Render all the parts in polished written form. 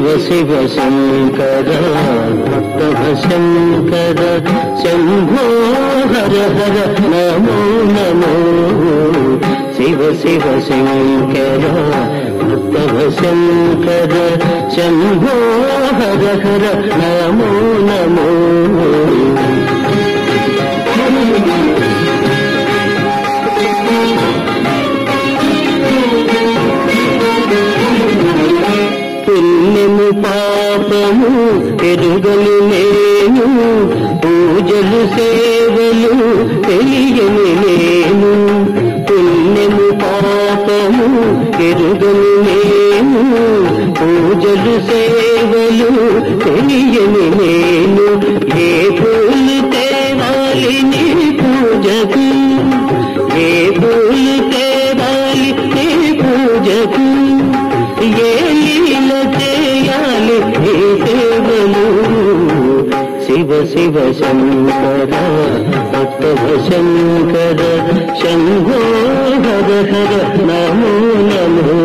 शिव शंकर भक्तः शंकर शंभो हर हर नमो नमो शिव शिव शंकर भक्तः शंकर शंभो हर हर नमो नमो పుణ్యము పాపము ఎరుగను నేను పూజలు సేవలు తెలియని నేను పుణ్యము పాపము ఎరుగను నేను పూజలు సేవలు తెలియని నేను ఏ పూలు తేవాలి నీ పూజకు ఏ పూలు తేవాలి నీ పూజకు ఏ లీల చేయాలి ఏ సేవలు శివ శివ శంకర భక్తః శంకర శంభో హర హర నమో నమో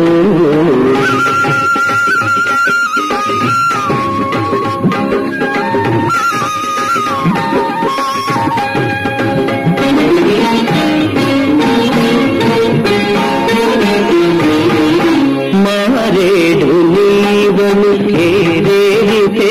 మారేడు నీవను ఏరేరితే